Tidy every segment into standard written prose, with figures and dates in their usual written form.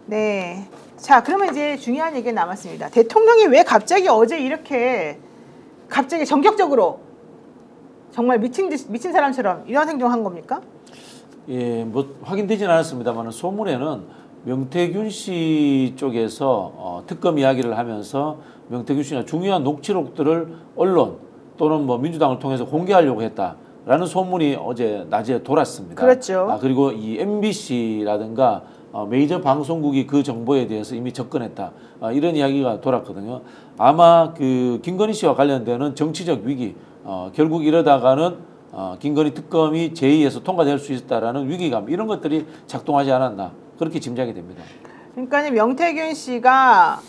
네. 자, 그러면 이제 중요한 얘기가 남았습니다. 대통령이 왜 갑자기 어제 이렇게 갑자기 전격적으로 정말 미친 사람처럼 이런 행동한 겁니까? 예, 뭐 확인되지는 않았습니다만 소문에는 명태균 씨 쪽에서 특검 이야기를 하면서 명태균 씨가 중요한 녹취록들을 언론 또는 뭐 민주당을 통해서 공개하려고 했다라는 소문이 어제 낮에 돌았습니다. 그렇죠. 그리고 이 MBC라든가 메이저 방송국이 그 정보에 대해서 이미 접근했다. 이런 이야기가 돌았거든요. 아마 그 김건희 씨와 관련되는 정치적 위기, 결국 이러다가는 김건희 특검이 제2에서 통과될 수 있다라는 위기감 이런 것들이 작동하지 않았나 그렇게 짐작이 됩니다. 그러니까 명태균 씨가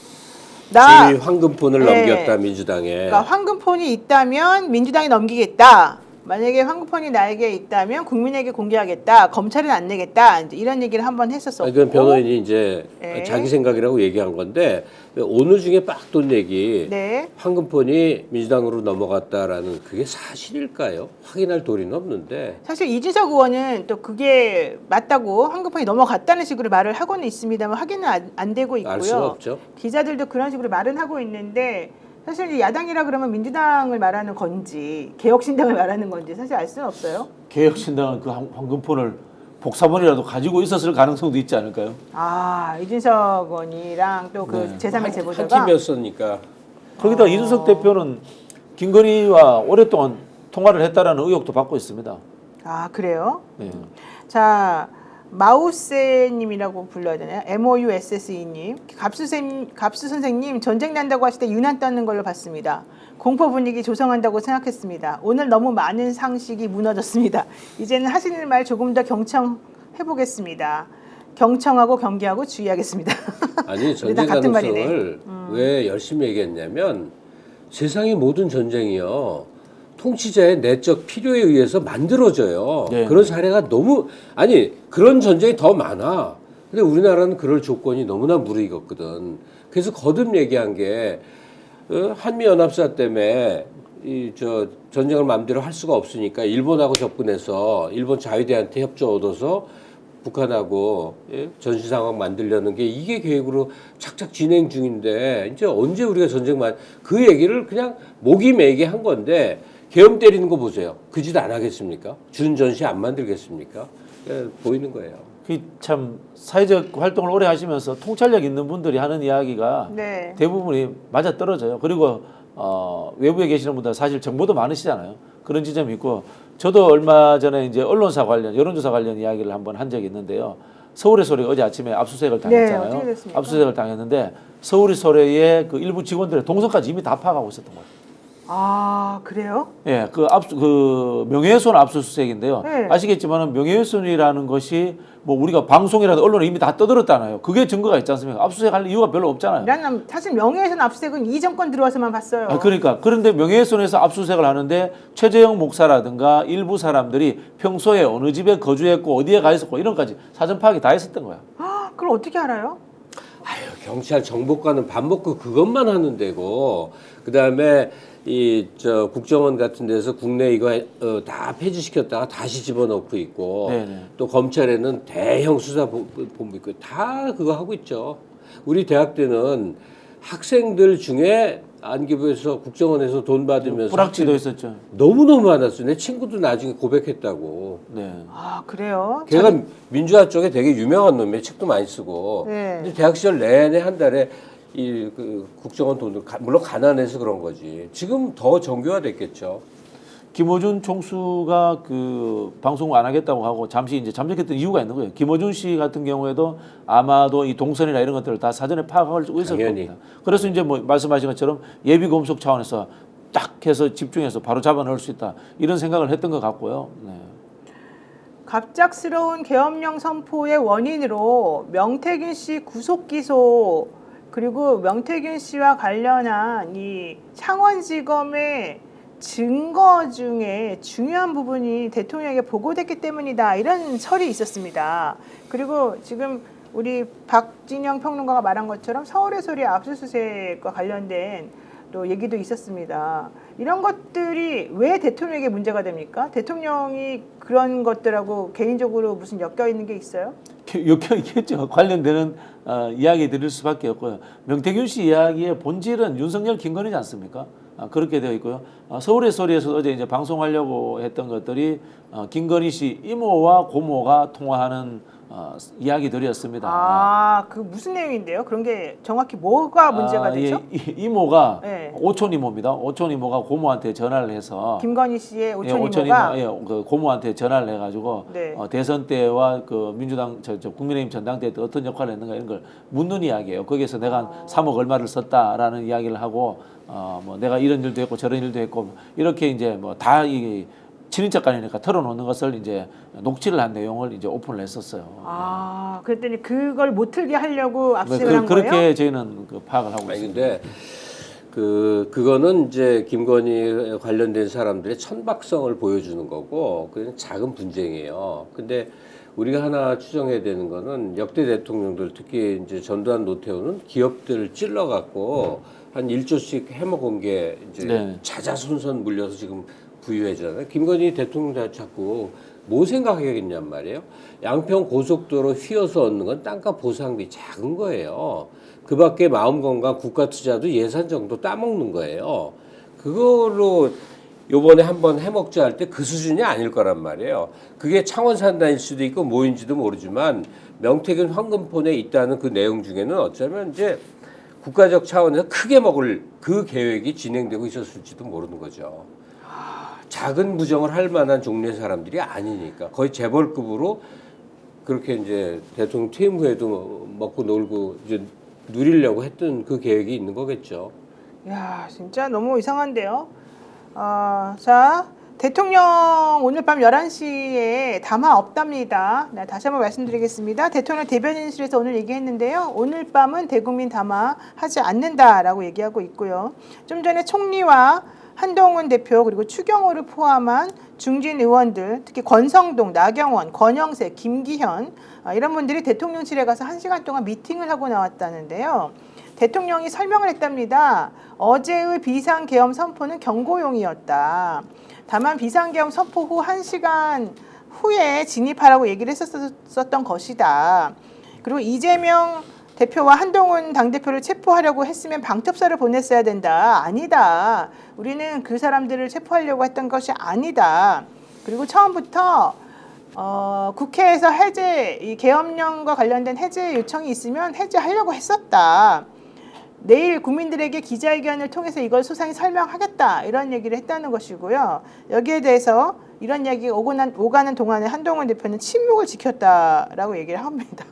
지휘 황금폰을 네. 넘겼다 민주당에. 그러니까 황금폰이 있다면 민주당이 넘기겠다. 만약에 황금폰이 나에게 있다면 국민에게 공개하겠다. 검찰은 안 내겠다. 이제 이런 얘기를 한번 했었었고. 이건 변호인이 이제 네. 자기 생각이라고 얘기한 건데 오늘 중에 빡 돈 얘기 네. 황금폰이 민주당으로 넘어갔다라는 그게 사실일까요? 확인할 도리는 없는데. 사실 이준석 의원은 또 그게 맞다고 황금폰이 넘어갔다는 식으로 말을 하고는 있습니다만 확인은 안 되고 있고요. 알 수가 없죠. 기자들도 그런 식으로 말은 하고 있는데 사실 야당이라 그러면 민주당을 말하는 건지 개혁신당을 말하는 건지 사실 알 수는 없어요. 개혁신당은 그 황금폰을 복사본이라도 가지고 있었을 가능성도 있지 않을까요? 아, 이준석 의원이랑 또 그 네. 제3의 한 제보자가 팀이었으니까. 거기다 이준석 대표는 김건희와 오랫동안 통화를 했다라는 의혹도 받고 있습니다. 아, 그래요? 네. 자, 마우스님이라고 불러야 되나요? MOUSSE님. 갑수 선생님 전쟁 난다고 하실 때 유난 떠는 걸로 봤습니다. 공포 분위기 조성한다고 생각했습니다. 오늘 너무 많은 상식이 무너졌습니다. 이제는 하시는 말 조금 더 경청해보겠습니다. 경청하고 경계하고 주의하겠습니다. 아니 우리 다 전쟁 같은 말이네. 가능성을 왜 열심히 얘기했냐면 세상의 모든 전쟁이요. 통치자의 내적 필요에 의해서 만들어져요. 네. 그런 사례가 너무 아니 그런 전쟁이 더 많아. 근데 우리나라는 그럴 조건이 너무나 무르익었거든. 그래서 거듭 얘기한 게 한미 연합사 때문에 이 저 전쟁을 마음대로 할 수가 없으니까 일본하고 접근해서 일본 자위대한테 협조 얻어서 북한하고 전시 상황 만들려는 게 이게 계획으로 착착 진행 중인데 이제 언제 우리가 전쟁만 그 얘기를 그냥 목이 메게 한 건데 계엄 때리는 거 보세요. 그 짓 안 하겠습니까? 준 전시 안 만들겠습니까? 보이는 거예요. 그 참 사회적 활동을 오래 하시면서 통찰력 있는 분들이 하는 이야기가 네. 대부분이 맞아 떨어져요. 그리고 외부에 계시는 분들 사실 정보도 많으시잖아요. 그런 지점이 있고 저도 얼마 전에 이제 언론사 관련 여론조사 관련 이야기를 한번 한 적이 있는데요. 서울의 소리 어제 아침에 압수수색을 당했잖아요. 네, 어떻게 됐습니까? 압수수색을 당했는데 서울의 소리의 그 일부 직원들의 동선까지 이미 다 파악하고 있었던 거예요. 아, 그래요? 예, 그 명예훼손 압수수색인데요. 네. 아시겠지만은 명예훼손이라는 것이 뭐 우리가 방송이라든 언론에 이미 다 떠들었잖아요. 그게 증거가 있지 않습니까? 압수수색할 이유가 별로 없잖아요. 난 사실 명예훼손 압수수색은 이 정권 들어와서만 봤어요. 그러니까 그런데 명예훼손에서 압수수색을 하는데 최재형 목사라든가 일부 사람들이 평소에 어느 집에 거주했고 어디에 가 있었고 이런 까지 사전 파악이 다 했었던 거야. 아, 그걸 어떻게 알아요? 아유, 경찰 정보과는 밥 먹고 그것만 하는 데고 그다음에 이 저 국정원 같은 데서 국내 이거 다 폐지시켰다가 다시 집어넣고 있고 네네. 또 검찰에는 대형 수사본부 있고 다 그거 하고 있죠. 우리 대학 때는 학생들 중에 안기부에서 국정원에서 돈 받으면서 불확지도 있었죠. 너무너무 많았어요. 내 친구도 나중에 고백했다고. 네. 아, 그래요? 걔가 민주화 쪽에 되게 유명한 놈이에요. 책도 많이 쓰고. 네. 근데 대학 시절 내내 한 달에 그 국정원 돈을 물론 가난해서 그런 거지. 지금 더 정교화됐겠죠. 김어준 총수가 그 방송 안 하겠다고 하고 잠시 이제 잠적했던 이유가 있는 거예요. 김어준 씨 같은 경우에도 아마도 이 동선이나 이런 것들을 다 사전에 파악하고 있을 당연히. 겁니다. 그래서 이제 뭐 말씀하신 것처럼 예비 검속 차원에서 딱 해서 집중해서 바로 잡아넣을 수 있다 이런 생각을 했던 것 같고요. 네. 갑작스러운 계엄령 선포의 원인으로 명태균 씨 구속 기소 그리고 명태균 씨와 관련한 이 창원지검의 증거 중에 중요한 부분이 대통령에게 보고됐기 때문이다 이런 설이 있었습니다. 그리고 지금 우리 박진영 평론가가 말한 것처럼 서울의 소리 압수수색과 관련된 또 얘기도 있었습니다. 이런 것들이 왜 대통령에게 문제가 됩니까? 대통령이 그런 것들하고 개인적으로 무슨 엮여 있는 게 있어요? 역경이겠죠. 관련되는 이야기 드릴 수밖에 없고요. 명태균 씨 이야기의 본질은 윤석열, 김건희지 않습니까? 그렇게 되어 있고요. 서울의 소리에서 어제 이제 방송하려고 했던 것들이 김건희 씨 이모와 고모가 통화하는 이야기들이었습니다. 그 무슨 내용인데요? 그런 게 정확히 뭐가 문제가 되죠? 예, 이모가 네. 오촌 이모입니다. 오촌 이모가 고모한테 전화를 해서 김건희 씨의 오촌 오촌 이모가 이모, 그 고모한테 전화를 해가지고 네. 대선 때와 그 민주당 저 국민의힘 전당대 때 어떤 역할을 했는가 이런 걸 묻는 이야기예요. 거기에서 내가 한 3억 얼마를 썼다라는 이야기를 하고 뭐 내가 이런 일도 했고 저런 일도 했고 이렇게 이제 뭐 다 이 친인척간이니까 털어놓는 것을 이제 녹취를 한 내용을 이제 오픈을 했었어요. 그랬더니 그걸 못 틀게 하려고 압수를 한 거예요? 그렇게 저희는 그 파악을 하고 아니 있습니다. 근데 그거는 이제 김건희 관련된 사람들의 천박성을 보여주는 거고 그냥 작은 분쟁이에요. 근데 우리가 하나 추정해야 되는 거는 역대 대통령들 특히 이제 전두환, 노태우는 기업들을 찔러갖고 한 1조씩 해먹은 게 이제 네. 자자손손 물려서 지금 부유해잖아요. 김건희 대통령 자꾸 뭐 생각하겠냔 말이에요. 양평 고속도로 휘어서 얻는 건 땅값 보상비 작은 거예요. 그 밖에 마음건강 국가 투자도 예산 정도 따먹는 거예요. 그걸로 요번에 한번 해먹자 할 때 그 수준이 아닐 거란 말이에요. 그게 창원산단일 수도 있고 뭐인지도 모르지만 명태균 황금폰에 있다는 그 내용 중에는 어쩌면 이제 국가적 차원에서 크게 먹을 그 계획이 진행되고 있었을지도 모르는 거죠. 작은 부정을 할 만한 종류의 사람들이 아니니까 거의 재벌급으로 그렇게 이제 대통령 퇴임 후에도 먹고 놀고 이제 누리려고 했던 그 계획이 있는 거겠죠. 야, 진짜 너무 이상한데요. 자, 대통령 오늘 밤 11시에 담화 없답니다. 네, 다시 한번 말씀드리겠습니다. 대통령 대변인실에서 오늘 얘기했는데요. 오늘 밤은 대국민 담화하지 않는다라고 얘기하고 있고요. 좀 전에 총리와 한동훈 대표 그리고 추경호를 포함한 중진 의원들, 특히 권성동, 나경원, 권영세, 김기현 이런 분들이 대통령실에 가서 1시간 동안 미팅을 하고 나왔다는데요. 대통령이 설명을 했답니다. 어제의 비상계엄 선포는 경고용이었다. 다만 비상계엄 선포 후 1시간 후에 진입하라고 얘기를 했었던 것이다. 그리고 이재명 대표와 한동훈 당대표를 체포하려고 했으면 방첩사를 보냈어야 된다. 아니다. 우리는 그 사람들을 체포하려고 했던 것이 아니다. 그리고 처음부터 국회에서 해제, 이 계엄령과 관련된 해제 요청이 있으면 해제하려고 했었다. 내일 국민들에게 기자회견을 통해서 이걸 소상히 설명하겠다. 이런 얘기를 했다는 것이고요. 여기에 대해서 이런 이야기가 오가는 동안에 한동훈 대표는 침묵을 지켰다라고 얘기를 합니다.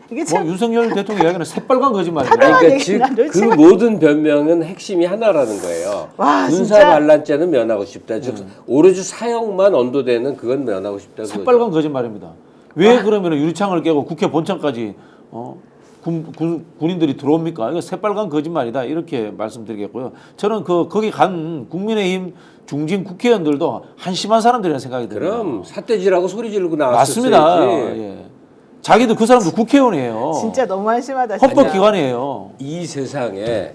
이게 참 윤석열 대통령 이야기는 새빨간 거짓말이에요. 그러니까 그 모든 변명은 핵심이 하나라는 거예요. 와, 군사 진짜. 반란죄는 면하고 싶다. 즉 오로지 사형만 언도되는 그건 면하고 싶다. 새빨간 거짓말입니다. 왜 그러면 유리창을 깨고 국회 본청까지 군인들이 들어옵니까? 이거 새빨간 거짓말이다. 이렇게 말씀드리겠고요. 저는 거기 간 국민의힘 중진 국회의원들도 한심한 사람들이라는 생각이 듭니다. 그럼 삿대질하고 소리 지르고 나왔었어야지. 맞습니다. 예. 자기도 그 사람도 국회의원이에요. 진짜 너무 한심하다. 진짜. 헌법기관이에요. 이 세상에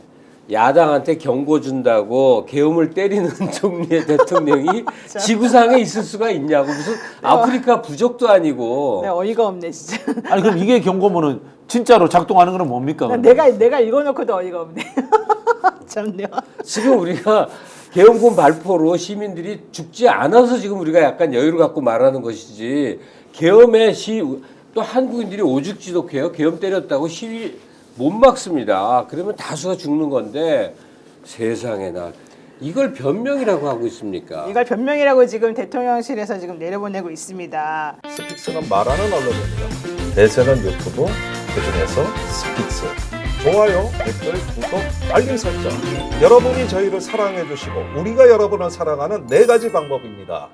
야당한테 경고 준다고 계엄을 때리는 종류의 대통령이 지구상에 있을 수가 있냐고. 무슨 아프리카 부족도 아니고. 네, 어이가 없네 진짜. 아니 그럼 이게 경고면은 진짜로 작동하는 건 뭡니까? 내가 읽어놓고도 어이가 없네. 참네요. 지금 우리가 계엄군 발포로 시민들이 죽지 않아서 지금 우리가 약간 여유를 갖고 말하는 것이지 계엄의 또 한국인들이 오죽지독해요. 계엄 때렸다고 시위 못 막습니다. 그러면 다수가 죽는 건데 세상에나 이걸 변명이라고 하고 있습니까? 이걸 변명이라고 지금 대통령실에서 지금 내려보내고 있습니다. 스픽스가 말하는 언론입니다. 대세는 유튜브, 그중에서 스픽스. 좋아요, 댓글, 구독, 알림 설정. 여러분이 저희를 사랑해 주시고 우리가 여러분을 사랑하는 4가지 방법입니다.